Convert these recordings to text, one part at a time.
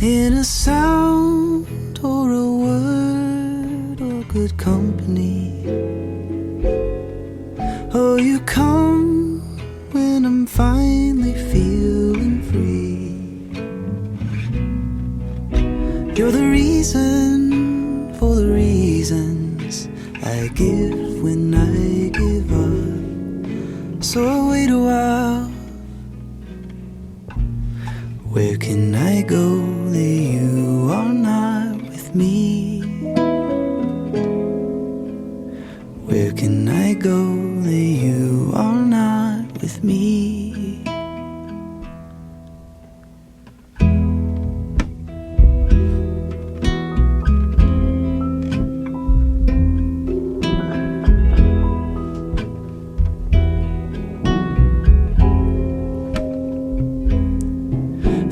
in a sound or a word or good company. Oh, you come when I'm finally feeling free. You're the reason for the reasons I give when I give up. So I wait a while. Where can I go that you are not with me? Where can I go that you are not with me?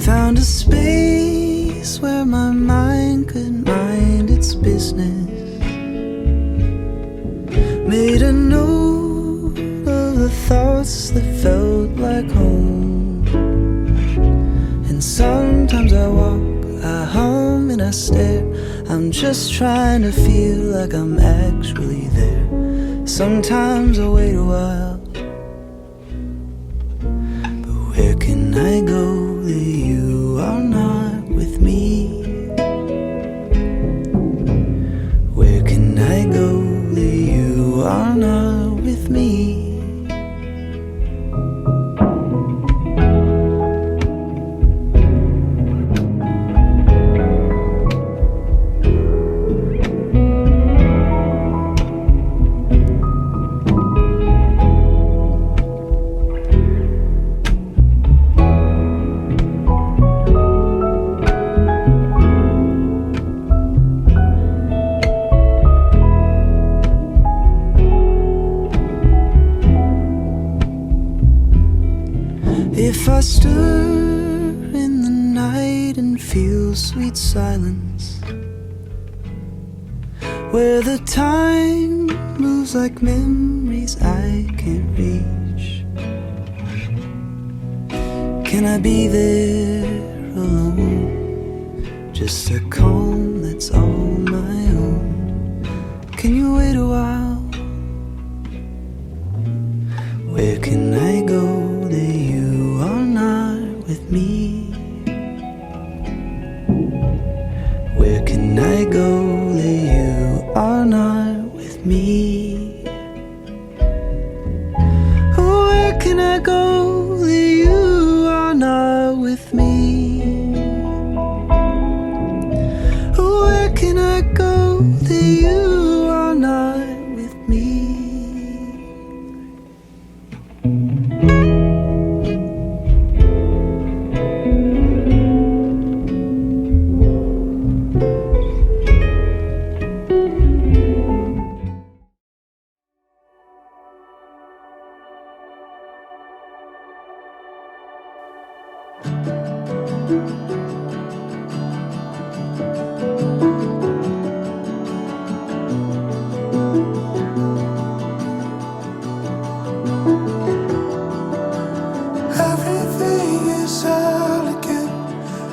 Found a space where my mind could mind its business. Made a note of the thoughts that felt like home. And sometimes I walk, I hum and I stare. I'm just trying to feel like I'm actually there. Sometimes I wait a while. But where can I go that you are not with me? Where can I go that you are not with me? If I stir in the night and feel sweet silence, where the time moves like memories I can't reach, can I be there alone? Just a calm that's all my own. Can you wait a while? Where can I go that you are not with me? Where can I go that you are not with me? Oh, where can I go that you are not with me? Oh, where can I go that you are not with me? Everything is elegant,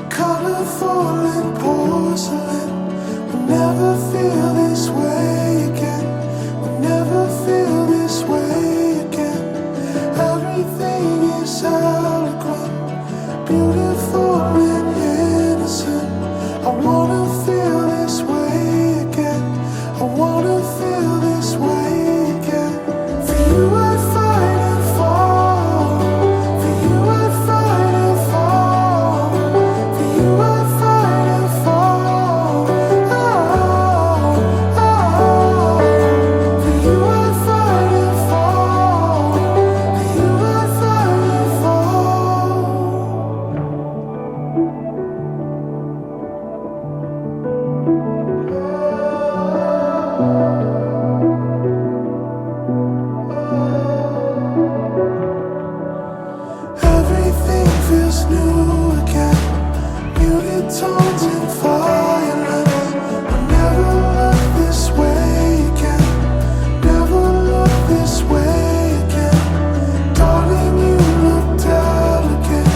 colorful and porcelain. We'll never feel this way again. We'll never feel this way again. Everything is eloquent, beautiful and innocent. I wanna feel this way again. I wanna feel this way again. For you I'd fight and fall. For you I'd fight and fall. For you I'd fight and fall. Oh, oh. For you I'd fight and fall. For you I'd fight and fall. Everything feels new again. Muted tones and violence. I'll never look this way again. Never look this way again. Darling, you look delicate.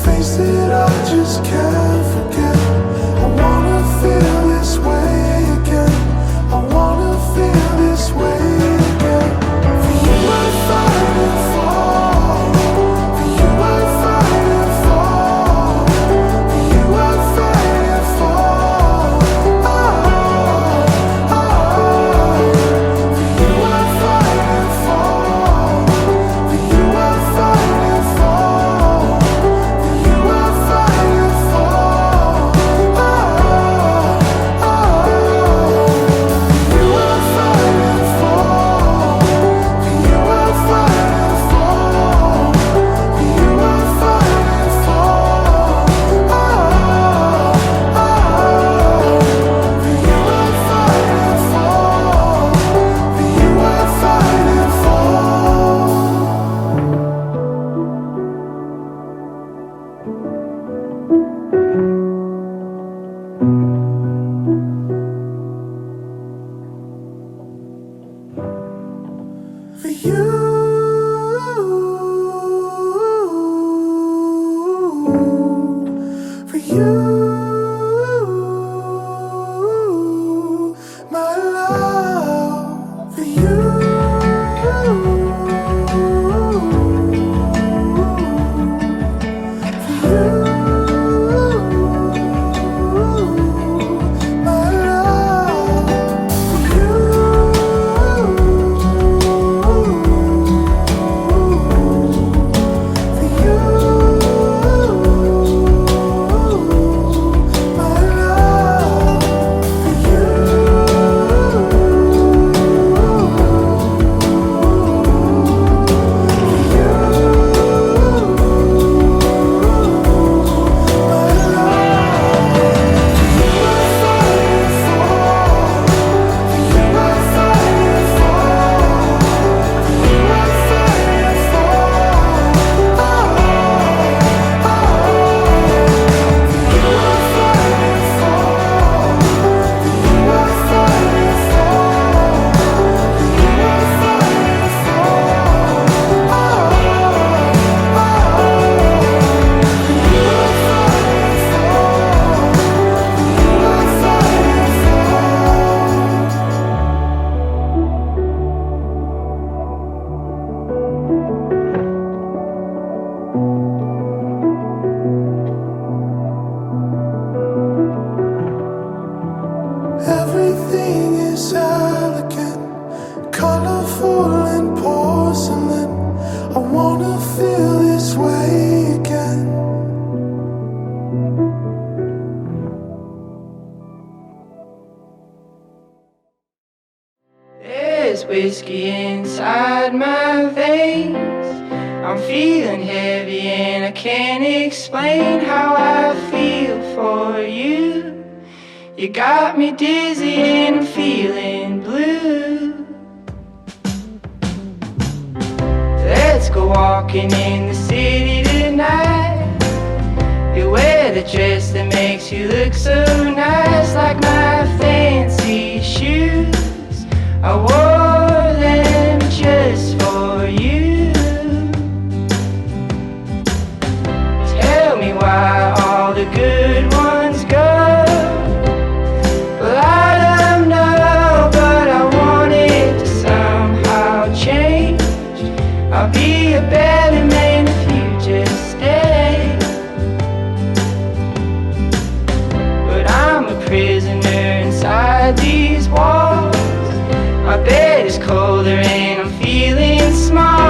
Face that I just can't forget. There's whiskey inside my veins. I'm feeling heavy and I can't explain how I feel for you. You got me dizzy and I'm feeling blue. Let's go walking in the city tonight. You wear the dress that makes you look so nice, like my fancy shoes. I wore them just for you. Tell me why all the good ones go. Well, I don't know, but I want it to somehow change. I'll be a better man if you just stay. But I'm a prisoner inside these walls. My bed is colder and I'm feeling small.